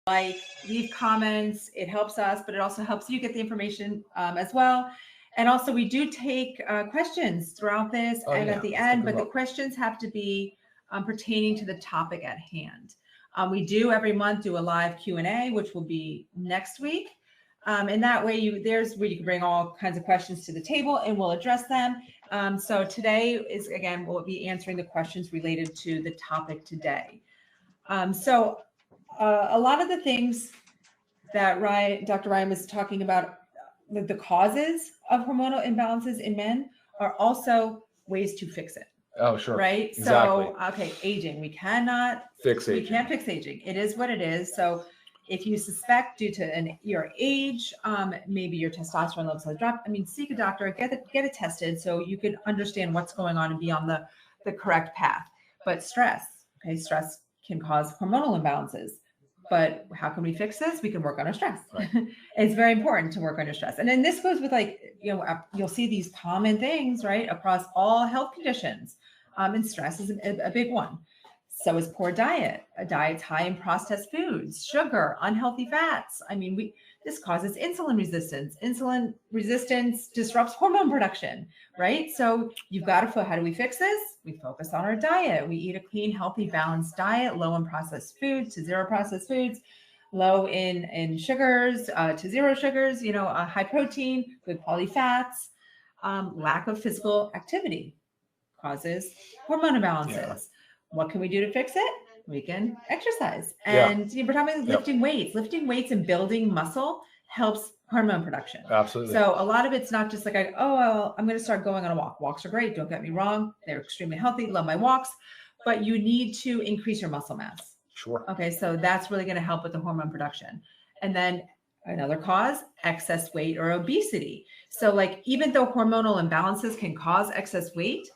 like, leave comments. It helps us, but it also helps you get the information as well. And also we do take questions throughout this at the end, but the questions have to be pertaining to the topic at hand. We do every month do a live Q&A, which will be next week. And that way there's where you can bring all kinds of questions to the table and we'll address them. So today is, again, we'll be answering the questions related to the topic today. So a lot of the things that Dr. Ryan was talking about, the causes of hormonal imbalances in men are also ways to fix it. Oh, sure. Right. Exactly. So, okay, aging. We cannot fix aging. We can't fix aging. It is what it is. So if you suspect due to your age, maybe your testosterone levels have dropped, I mean, seek a doctor, get it tested so you can understand what's going on and be on the correct path. But stress can cause hormonal imbalances. But how can we fix this? We can work on our stress. Right. It's very important to work on your stress. And then this goes with, like, you'll see these common things, right, across all health conditions. And stress is a big one. So is poor diet. A diet's high in processed foods, sugar, unhealthy fats. I mean, this causes insulin resistance. Insulin resistance disrupts hormone production, right? So you've got to, how do we fix this? We focus on our diet. We eat a clean, healthy, balanced diet, low in processed foods to zero processed foods, low in sugars to zero sugars, high protein, good quality fats. Lack of physical activity causes hormone imbalances. Yeah. What can we do to fix it? We can exercise. And we're talking about lifting weights. Lifting weights and building muscle helps hormone production. Absolutely. So a lot of it's not just like, I'm going to start going on a walk. Walks are great. Don't get me wrong. They're extremely healthy. Love my walks. But you need to increase your muscle mass. Sure. Okay. So that's really going to help with the hormone production. And then another cause, excess weight or obesity. So, like, even though hormonal imbalances can cause excess weight,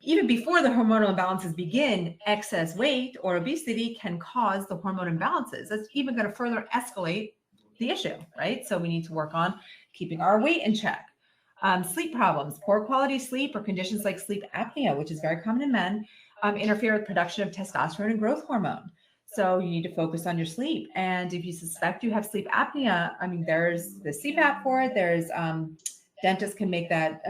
even before the hormonal imbalances begin, excess weight or obesity can cause the hormone imbalances. That's even going to further escalate the issue, right? So we need to work on keeping our weight in check. Sleep problems, poor quality sleep, or conditions like sleep apnea, which is very common in men, interfere with production of testosterone and growth hormone. So you need to focus on your sleep. And if you suspect you have sleep apnea, I mean, there's the CPAP for it. There's dentists can make that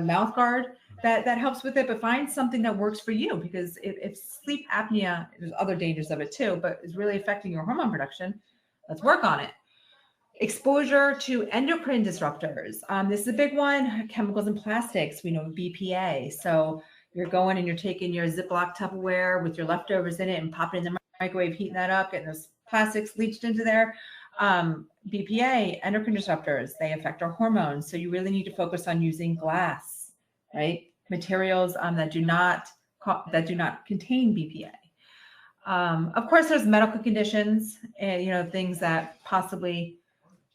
mouth guard that helps with it, but find something that works for you, because if sleep apnea, there's other dangers of it too, but is really affecting your hormone production, let's work on it. Exposure to endocrine disruptors. This is a big one. Chemicals and plastics. We know BPA. So you're going and you're taking your Ziploc Tupperware with your leftovers in it and popping it in the microwave, heating that up, getting those plastics leached into there. BPA, endocrine disruptors, they affect our hormones. So you really need to focus on using glass, right? Materials that do not contain BPA. Of course, there's medical conditions and things that possibly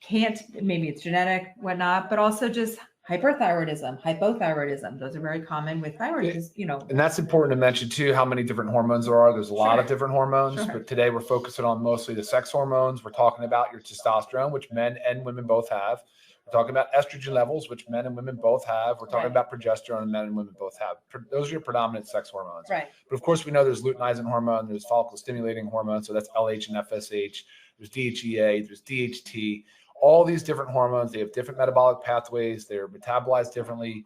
can't. Maybe it's genetic, whatnot, but also just hyperthyroidism, hypothyroidism. Those are very common with thyroid. And that's important to mention too. How many different hormones there are? There's a lot of different hormones, but today we're focusing on mostly the sex hormones. We're talking about your testosterone, which men and women both have. We're talking about estrogen levels, which men and women both have. We're talking about progesterone, and men and women both have. Those are your predominant sex hormones. Right. But of course, we know there's luteinizing hormone, there's follicle stimulating hormone, so that's LH and FSH. There's DHEA, there's DHT. All these different hormones, they have different metabolic pathways. They're metabolized differently.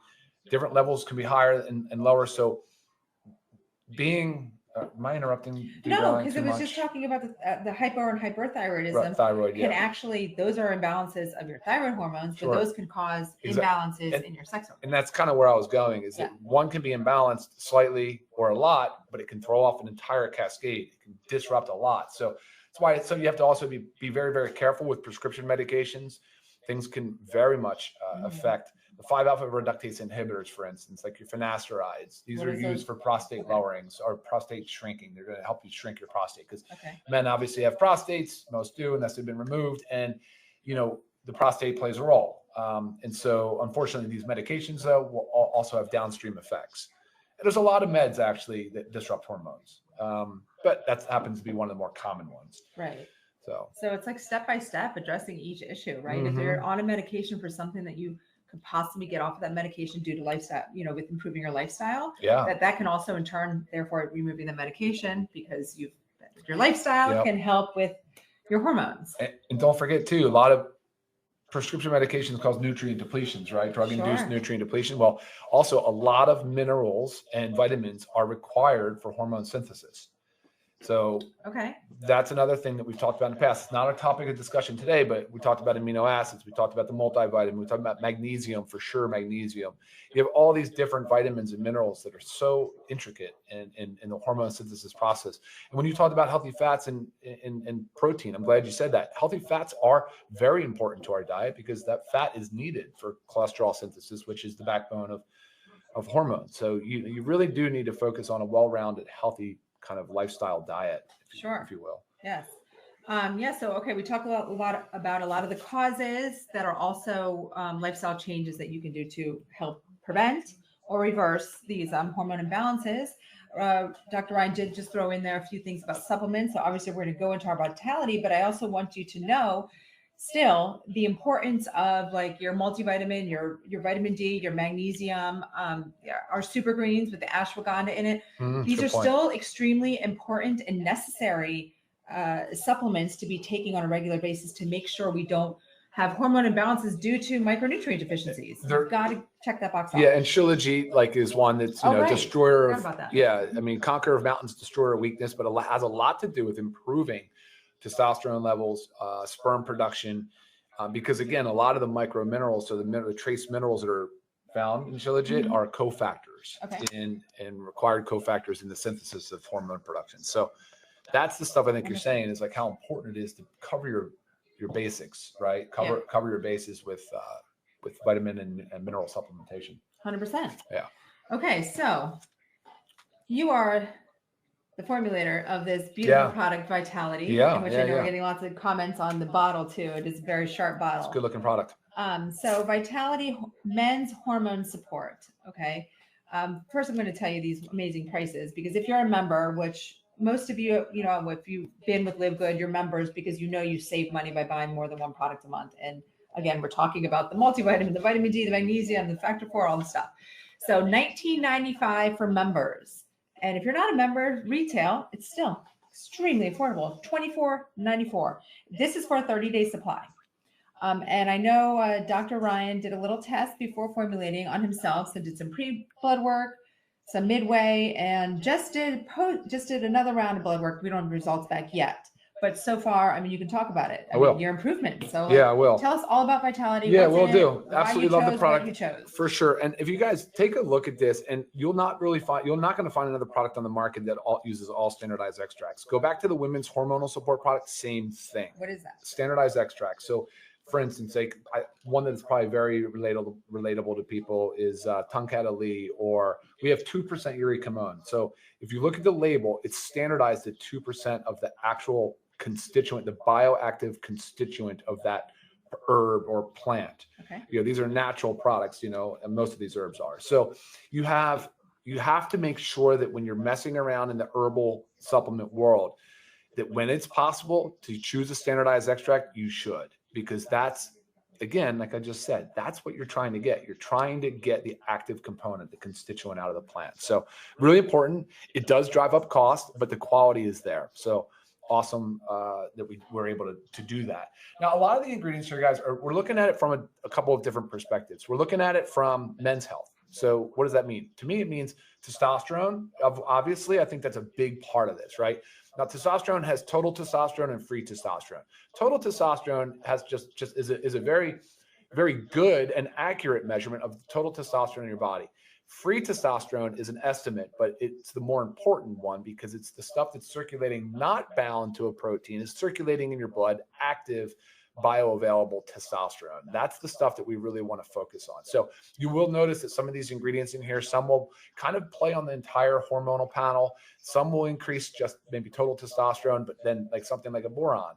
Different levels can be higher and lower. So being am I interrupting? No, because it was just talking about the hypo and hyperthyroidism. Thyroid, can actually, those are imbalances of your thyroid hormones, but those can cause imbalances in your sex hormones. And that's kind of where I was going, is that one can be imbalanced slightly or a lot, but it can throw off an entire cascade. It can disrupt a lot. So that's why you have to also be very, very careful with prescription medications. Things can very much affect the 5-alpha reductase inhibitors, for instance, like your finasteride. These are used for prostate lowerings or prostate shrinking. They're going to help you shrink your prostate, because men obviously have prostates, most do, unless they've been removed. And, the prostate plays a role. And so, unfortunately, these medications, though, will also have downstream effects. And there's a lot of meds, actually, that disrupt hormones. But that happens to be one of the more common ones. Right. So it's like step by step addressing each issue, right? If you're on a medication for something that you could possibly get off of that medication due to lifestyle, with improving your lifestyle, that can also in turn, therefore, removing the medication, because your lifestyle can help with your hormones. And don't forget too, a lot of prescription medications cause nutrient depletions, right? Drug-induced Sure. nutrient depletion. Well, also a lot of minerals and vitamins are required for hormone synthesis. So Okay. that's another thing that we've talked about in the past. It's not a topic of discussion today, but we talked about amino acids. We talked about the multivitamin. We talked about magnesium, for sure, magnesium. You have all these different vitamins and minerals that are so intricate in the hormone synthesis process. And when you talked about healthy fats and protein, I'm glad you said that. Healthy fats are very important to our diet because that fat is needed for cholesterol synthesis, which is the backbone of hormones. So you really do need to focus on a well-rounded, healthy kind of lifestyle diet, if you will. Yes. So, okay, we talked about a lot of the causes that are also lifestyle changes that you can do to help prevent or reverse these hormone imbalances. Dr. Ryan did just throw in there a few things about supplements. So obviously we're going to go into our vitality, but I also want you to know still the importance of like your multivitamin, your vitamin D, your magnesium, our super greens with the ashwagandha in it. These are still extremely important and necessary supplements to be taking on a regular basis to make sure we don't have hormone imbalances due to micronutrient deficiencies. You've got to check that box off. Yeah, and Shilajit like is one that's destroyer of conqueror of mountains, destroyer of weakness, but it has a lot to do with improving testosterone levels, sperm production, because again, a lot of the micro minerals, so the trace minerals that are found in Shilajit are cofactors and required cofactors in the synthesis of hormone production. So that's the stuff I think you're saying is like how important it is to cover your basics, right? Cover your bases with vitamin and mineral supplementation. 100%. Yeah. Okay, so you are the formulator of this beautiful product, Vitality, in which I know we're getting lots of comments on the bottle too. It is a very sharp bottle. It's a good looking product. So Vitality men's hormone support. Okay. First, I'm going to tell you these amazing prices because if you're a member, which most of you, if you've been with LiveGood, you're members because you save money by buying more than one product a month. And again, we're talking about the multivitamin, the vitamin D, the magnesium, the factor 4, all the stuff. So $19.95 for members. And if you're not a member, retail, it's still extremely affordable, $24.94. This is for a 30-day supply. And I know Dr. Ryan did a little test before formulating on himself, so did some pre-blood work, some midway, and just did another round of blood work. We don't have results back yet. But so far, you can talk about it. Your improvement. So I will. Tell us all about Vitality. Yeah, we'll do. Absolutely love the product. What you chose. For sure. And if you guys take a look at this, and you're not going to find another product on the market that uses all standardized extracts. Go back to the women's hormonal support product, same thing. What is that? Standardized extracts. So for instance, one that's probably very relatable to people is Tongkat Ali, or we have 2% uric hormone. So if you look at the label, it's standardized at 2% of the actual constituent, the bioactive constituent of that herb or plant. Okay. These are natural products, and most of these herbs are. So you have to make sure that when you're messing around in the herbal supplement world, that when it's possible to choose a standardized extract, you should, because that's, again, like I just said, that's what you're trying to get. You're trying to get the active component, the constituent out of the plant. So really important. It does drive up cost, but the quality is there. So awesome that we were able to do that. Now, a lot of the ingredients here, guys, we're looking at it from a couple of different perspectives. We're looking at it from men's health. So what does that mean? To me, it means testosterone. Obviously, I think that's a big part of this, right? Now, testosterone has total testosterone and free testosterone. Total testosterone has is a very, very good and accurate measurement of total testosterone in your body. Free testosterone is an estimate, but it's the more important one because it's the stuff that's circulating, not bound to a protein, is circulating in your blood, active, bioavailable testosterone. That's the stuff that we really want to focus on. So you will notice that some of these ingredients in here, some will kind of play on the entire hormonal panel. Some will increase just maybe total testosterone, but then like something like a boron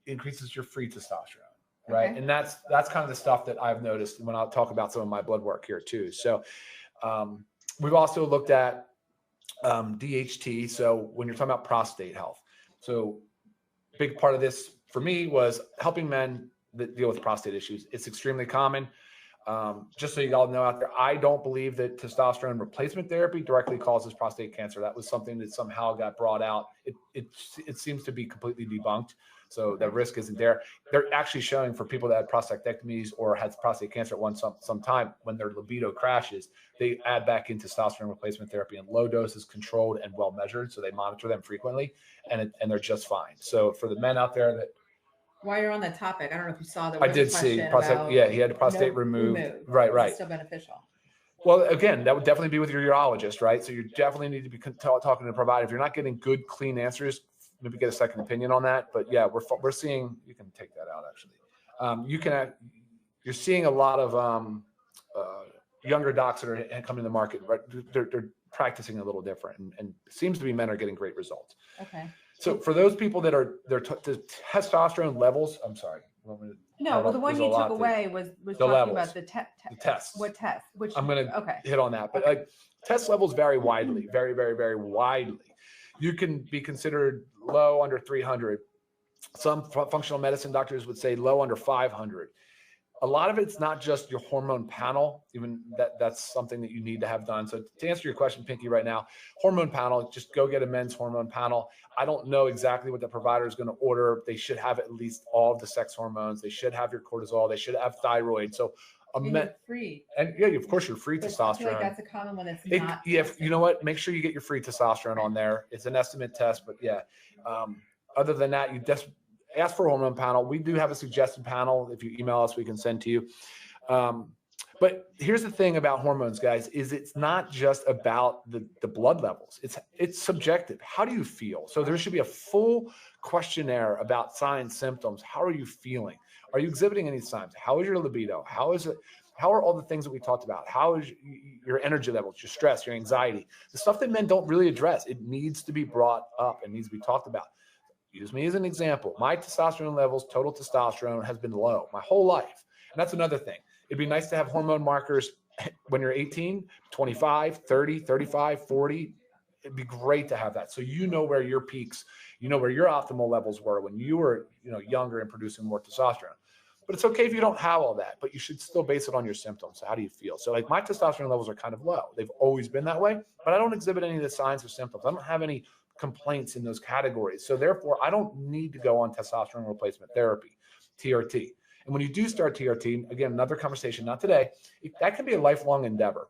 increases your free testosterone, right? Okay. And that's kind of the stuff that I've noticed when I'll talk about some of my blood work here too. So we've also looked at DHT. So when you're talking about prostate health, so big part of this for me was helping men that deal with prostate issues. It's extremely common. Just so you all know out there, I don't believe that testosterone replacement therapy directly causes prostate cancer. That was something that somehow got brought out. It seems to be completely debunked. So the risk isn't there. They're actually showing for people that had prostatectomies or had prostate cancer at some time, when their libido crashes, they add back in testosterone replacement therapy in low doses, controlled and well measured. So they monitor them frequently, and they're just fine. So for the men out there that, while you're on that topic, I don't know if you saw I did see prostate. Yeah, he had a prostate removed. Right, right. It's still beneficial. Well, again, that would definitely be with your urologist, right? So you definitely need to be talking to a provider. If you're not getting good, clean answers, maybe get a second opinion on that. But yeah, we're seeing. You can take that out actually. You're seeing a lot of younger docs that are coming to the market. Right, they're practicing a little different, and it seems to be men are getting great results. Okay. So for those people that are the testosterone levels, I'm sorry. No, well, the one you took away was talking levels, about the tests. What test? Which I'm going to hit on that, but like test levels vary widely, very, very, very widely. You can be considered low under 300. Some functional medicine doctors would say low under 500. A lot of it's not just your hormone panel, even that's something that you need to have done. So to answer your question, Pinky, right now, hormone panel, just go get a men's hormone panel. I don't know exactly what the provider is going to order. They should have at least all of the sex hormones. They should have your cortisol. They should have thyroid. So free. And yeah, of course, you're free testosterone. I feel like that's a common one that's not. Yeah, you know what? Make sure you get your free testosterone on there. It's an estimate test, but yeah. Other than that, you just ask for a hormone panel. We do have a suggested panel. If you email us, we can send to you. But here's the thing about hormones, guys, is it's not just about the blood levels. It's subjective. How do you feel? So there should be a full questionnaire about signs, symptoms. How are you feeling? Are you exhibiting any signs? How is your libido? How are all the things that we talked about? How is your energy levels, your stress, your anxiety? The stuff that men don't really address. It needs to be brought up. It needs to be talked about. Use me as an example. My testosterone levels, total testosterone, has been low my whole life. And that's another thing. It'd be nice to have hormone markers when you're 18, 25, 30, 35, 40. It'd be great to have that. So you know where your peaks, you know where your optimal levels were when you were, younger and producing more testosterone. But it's okay if you don't have all that, but you should still base it on your symptoms. So how do you feel? So like my testosterone levels are kind of low. They've always been that way, but I don't exhibit any of the signs or symptoms. I don't have any complaints in those categories. So therefore, I don't need to go on testosterone replacement therapy, TRT. And when you do start TRT, again, another conversation, not today, that can be a lifelong endeavor.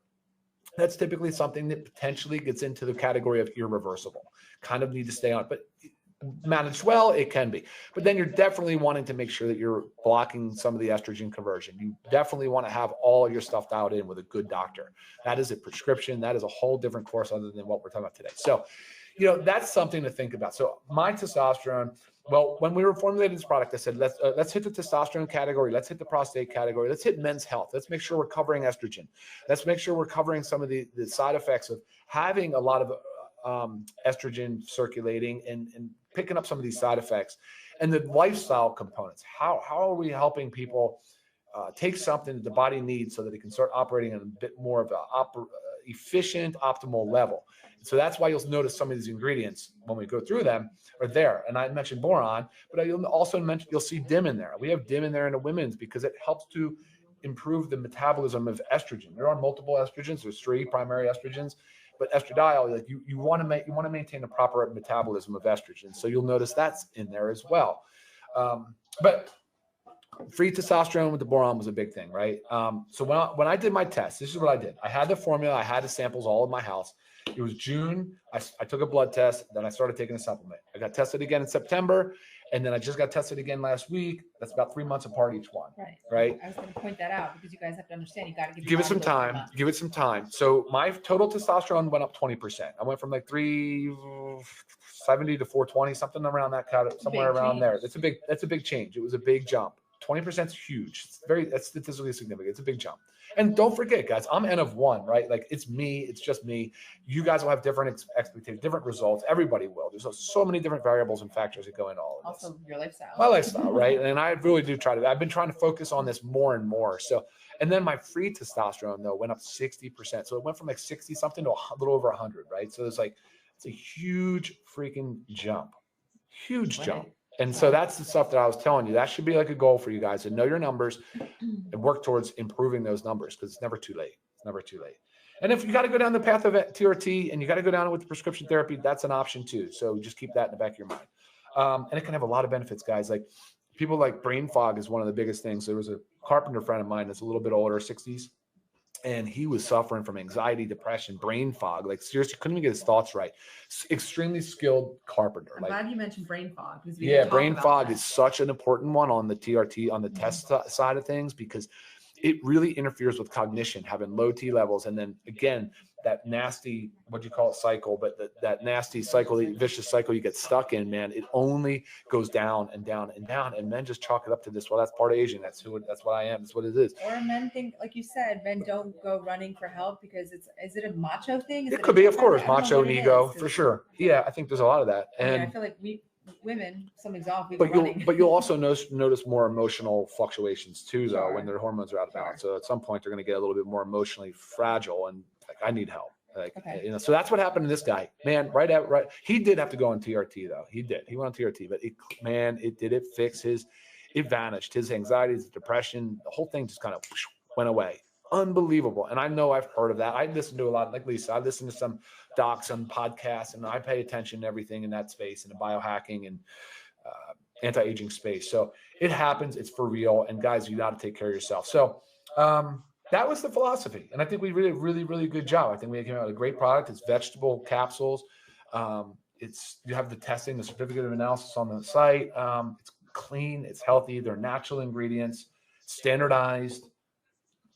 That's typically something that potentially gets into the category of irreversible. Kind of need to stay on, but managed well, it can be. But then you're definitely wanting to make sure that you're blocking some of the estrogen conversion. You definitely want to have all your stuff dialed in with a good doctor. That is a prescription. That is a whole different course other than what we're talking about today. So, that's something to think about. So my testosterone, well, when we were formulating this product, I said, let's hit the testosterone category. Let's hit the prostate category. Let's hit men's health. Let's make sure we're covering estrogen. Let's make sure we're covering some of the side effects of having a lot of estrogen circulating and picking up some of these side effects and the lifestyle components. How are we helping people take something that the body needs so that it can start operating at a bit more of a efficient, optimal level? So that's why you'll notice some of these ingredients when we go through them are there. And I mentioned boron, but you'll also you'll see DIM in there. We have DIM in there in the women's because it helps to improve the metabolism of estrogen. There are multiple estrogens. There's 3 primary estrogens, but estradiol, like you want to maintain a proper metabolism of estrogen. So you'll notice that's in there as well. But free testosterone with the boron was a big thing, right? So when I did my test, this is what I did. I had the formula. I had the samples all in my house. It was June. I took a blood test. Then I started taking a supplement. I got tested again in September. And then I just got tested again last week. That's about 3 months apart each one. Right. I was going to point that out because you guys have to understand. You got to give it some time. Give it some time. So my total testosterone went up 20%. I went from like 370 to 420, something around that kind, somewhere around there. That's a big change. It was a big jump. 20% is huge. That's statistically significant. It's a big jump. And don't forget, guys, I'm N of 1, right? Like it's me. It's just me. You guys will have different expectations, different results. Everybody will. There's so many different variables and factors that go into all of this. Also, your lifestyle. My lifestyle, right? And I really do I've been trying to focus on this more and more. So, and then my free testosterone, though, went up 60%. So it went from like 60 something to a little over 100, right? So it's a huge freaking jump. Huge jump. And so that's the stuff that I was telling you. That should be like a goal for you guys to know your numbers and work towards improving those numbers because it's never too late. It's never too late. And if you got to go down the path of TRT and you got to go down with the prescription therapy, that's an option too. So just keep that in the back of your mind. And it can have a lot of benefits, guys. Like people like brain fog is one of the biggest things. There was a carpenter friend of mine that's a little bit older, 60s. And he was suffering from anxiety, depression, brain fog. Like seriously, couldn't even get his thoughts right. Extremely skilled carpenter. I'm like, glad you mentioned brain fog. Because we yeah, didn't talk brain about fog that. is such an important one on the TRT, on the test side of things, because it really interferes with cognition, having low T levels. And then again, that nasty, what do you call it, cycle, but that nasty cycle, vicious cycle you get stuck in, man, it only goes down and down and down. And men just chalk it up to this. Well, that's part of Asian. That's what I am. That's what it is. Or men think, like you said, men don't go running for help because is it a macho thing? Is It could be, of course, I don't know macho what and it ego, is, for sure. Yeah, I think there's a lot of that. I mean, I And feel like women, something's off. We go but running. you'll also notice more emotional fluctuations too, though, Sure. when their hormones are out of balance. So at some point they're going to get a little bit more emotionally fragile, and like, I need help. Like, Okay. you know, so that's what happened to this guy, man. He did have to go on TRT though. He went on TRT, but it vanished. His anxiety, his depression, the whole thing just kind of went away. Unbelievable. And I know I've heard of that. I listen to a lot, like Lisa, I listen to some docs and podcasts, and I pay attention to everything in that space, in the biohacking and anti-aging space. So it happens. It's for real. And guys, you got to take care of yourself. So that was the philosophy. And I think we really, really, really good job. I think we came out with a great product. It's vegetable capsules. You have the testing, the certificate of analysis on the site. It's clean. It's healthy. They're natural ingredients, standardized.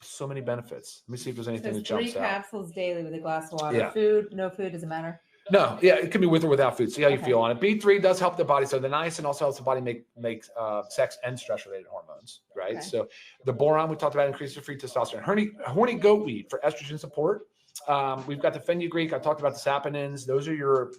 So many benefits. Let me see if there's anything that jumps out. 3 capsules daily with a glass of water. Yeah. Food, no food, doesn't matter. No, yeah, it can be with or without food. See how you Okay. feel on it. B3 does help the body. So the niacin also helps the body make sex and stress-related hormones, right? Okay. So the boron we talked about increases free testosterone. Horny goat weed for estrogen support. We've got the fenugreek. I talked about the saponins. Those are your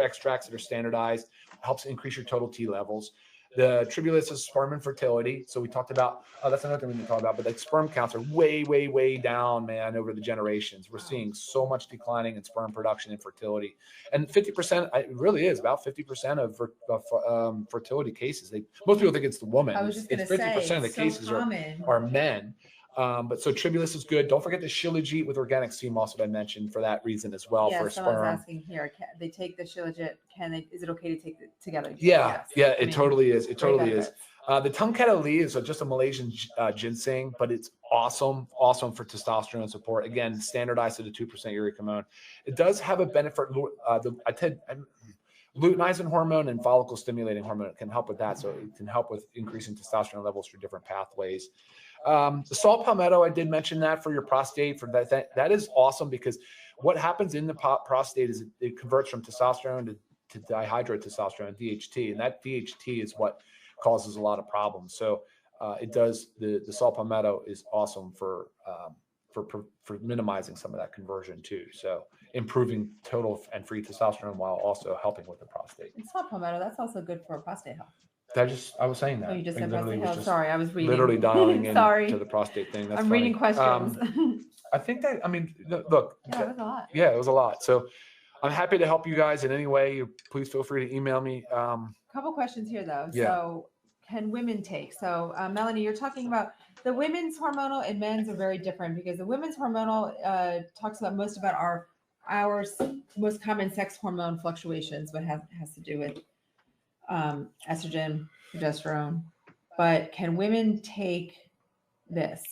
extracts that are standardized. Helps increase your total T levels. The tribulus is sperm infertility. So we talked about, that's another thing we didn't talk about, but like sperm counts are way, way, way down, man, over the generations. We're seeing so much declining in sperm production and fertility. And 50%, it really is about 50% of fertility cases. Most people think it's the woman. I was just going to It's say, 50% of the so cases common. are men. But so tribulus is good. Don't forget the shilajit with organic sea moss that I mentioned for that reason as well. Yeah, for someone's sperm. asking here, they take the shilajit, is it okay to take it together? Yeah, Yes. yeah, it totally is. It totally is. benefits. The Tungketa Lee is just a Malaysian ginseng, but it's awesome for testosterone support. Again, standardized to the 2% uric hormone. It does have a benefit. Luteinizing hormone and follicle stimulating hormone can help with that. So it can help with increasing testosterone levels through different pathways. The salt palmetto, I did mention that for your prostate. For that is awesome, because what happens in the prostate is it converts from testosterone to dihydrotestosterone, DHT, and that DHT is what causes a lot of problems. So it does. The salt palmetto is awesome for minimizing some of that conversion too. So improving total and free testosterone while also helping with the prostate. It's not palmetto. That's also good for prostate health. I was saying that. Oh, you just I said literally prostate was health. just Sorry, I was reading. literally dialing in Sorry. to the prostate thing. That's I'm funny. reading questions. I think that, look. Yeah, it was a lot. Yeah, it was a lot. So I'm happy to help you guys in any way. Please feel free to email me. Couple questions here though. Yeah. So can women take? So Melanie, you're talking about the women's hormonal and men's are very different, because the women's hormonal talks about most about our most common sex hormone fluctuations, but has to do with estrogen, progesterone. But can women take this?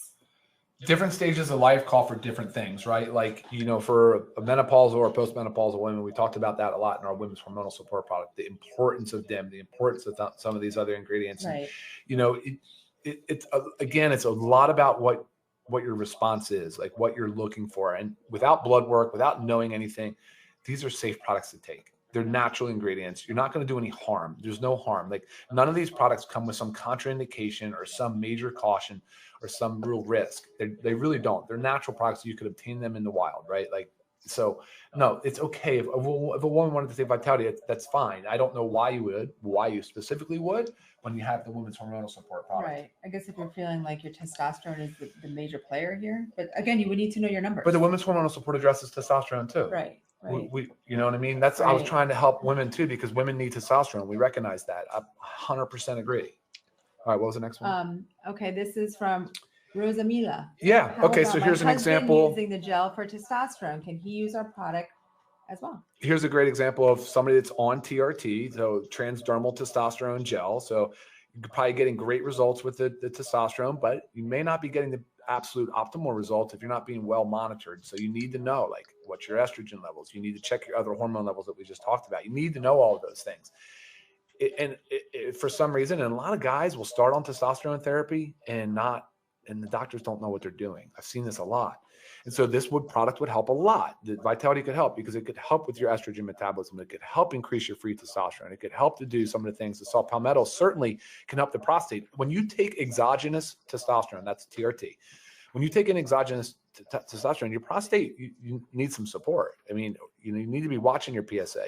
Different stages of life call for different things, right? Like, for a menopausal or postmenopausal women, we talked about that a lot in our women's hormonal support product, the importance of them, the importance of some of these other ingredients. Right. And, it's a lot about what your response is, like what you're looking for. And without blood work, without knowing anything, these are safe products to take. They're natural ingredients. You're not going to do any harm. There's no harm. Like, none of these products come with some contraindication or some major caution or some real risk. They really don't. They're natural products. You could obtain them in the wild, right? Like, so no, it's okay. If a woman wanted to take Vitality, that's fine. I don't know why you specifically would when you have the women's hormonal support product. Right. I guess if you're feeling like your testosterone is the major player here, but again, you would need to know your numbers. But the women's hormonal support addresses testosterone too. Right. Right. We you know what I mean? I was trying to help women too, because women need testosterone. We recognize that. I 100% agree. All right, what was the next one? Okay, this is from Rosamila. Yeah. How Okay, about so my here's an husband example. Using the gel for testosterone, can he use our product as well. Here's a great example of somebody that's on TRT, so transdermal testosterone gel. So you're probably getting great results with the testosterone, but you may not be getting the absolute optimal results if you're not being well monitored. So you need to know, like, what's your estrogen levels. You need to check your other hormone levels that we just talked about. You need to know all of those things. For some reason, and a lot of guys will start on testosterone therapy and the doctors don't know what they're doing. I've seen this a lot. And so this product would help a lot. The Vitality could help because it could help with your estrogen metabolism. It could help increase your free testosterone. It could help to do some of the things. The saw palmetto certainly can help the prostate. When you take exogenous testosterone, that's TRT. When you take an exogenous testosterone, your prostate, you need some support. I mean, you need to be watching your PSA.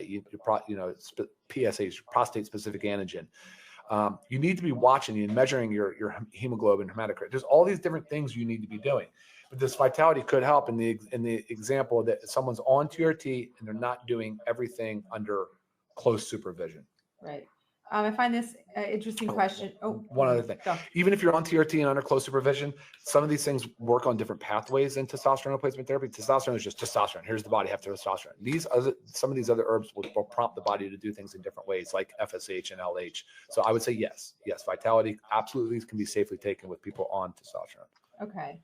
PSA is your prostate specific antigen. You need to be watching and measuring your hemoglobin, hematocrit. There's all these different things you need to be doing. But this Vitality could help in the example that someone's on TRT and they're not doing everything under close supervision. Right. I find this interesting question. One other thing. Go. Even if you're on TRT and under close supervision, some of these things work on different pathways in testosterone replacement therapy. Testosterone is just testosterone. Here's the body have testosterone. Some of these other herbs will prompt the body to do things in different ways, like FSH and LH. So I would say yes, Vitality absolutely can be safely taken with people on testosterone. Okay.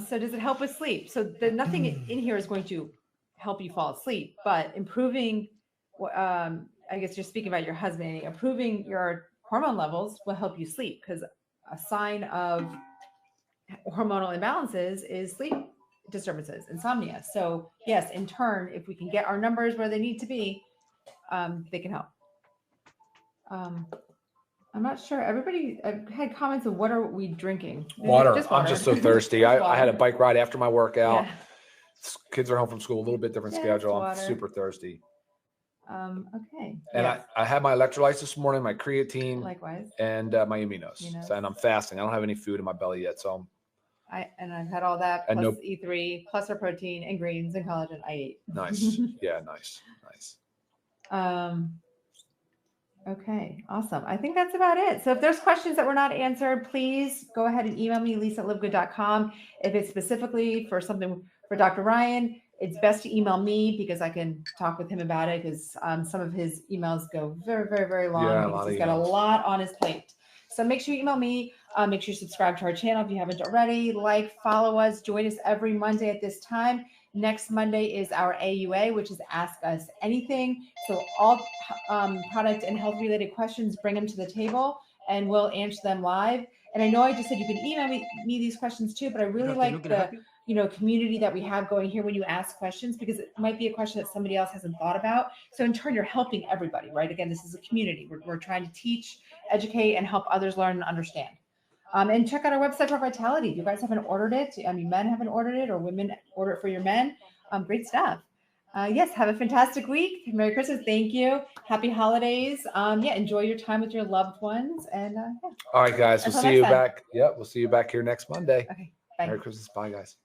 So does it help with sleep? So nothing in here is going to help you fall asleep, but improving, I guess you're speaking about your husband, improving your hormone levels will help you sleep, because a sign of hormonal imbalances is sleep disturbances, insomnia. So yes, in turn, if we can get our numbers where they need to be, they can help. I'm not sure. Everybody had comments of what are we drinking? Water. Just water. I'm just so thirsty. I had a bike ride after my workout. Yeah. Kids are home from school, a little bit different schedule. I'm super thirsty. Okay. And yes. I had my electrolytes this morning, my creatine, Likewise, and my aminos. So, and I'm fasting. I don't have any food in my belly yet, so I've had all that plus E3 plus our protein and greens and collagen. I ate. Nice. Yeah, nice. Okay, awesome. I think that's about it. So if there's questions that were not answered, please go ahead and email me, lisa@livegood.com. If it's specifically for something for Dr. Ryan, it's best to email me because I can talk with him about it, because some of his emails go very, very, very long because he's got a lot on his plate. So make sure you email me. Make sure you subscribe to our channel if you haven't already. Follow us. Join us every Monday at this time. Next Monday is our AUA, which is Ask Us Anything. So all product and health related questions, bring them to the table and we'll answer them live. And I know I just said you can email me these questions too, but I really like the community that we have going here when you ask questions, because it might be a question that somebody else hasn't thought about. So in turn, you're helping everybody, right? Again, this is a community. We're trying to teach, educate, and help others learn and understand. And check out our website for Vitality. If you guys haven't ordered it, men haven't ordered it, or women order it for your men, great stuff. Yes, have a fantastic week. Merry Christmas. Thank you. Happy holidays. Enjoy your time with your loved ones. And all right, guys, we'll see you back. Yep, we'll see you back here next Monday. Okay, bye. Merry Christmas. Bye, guys.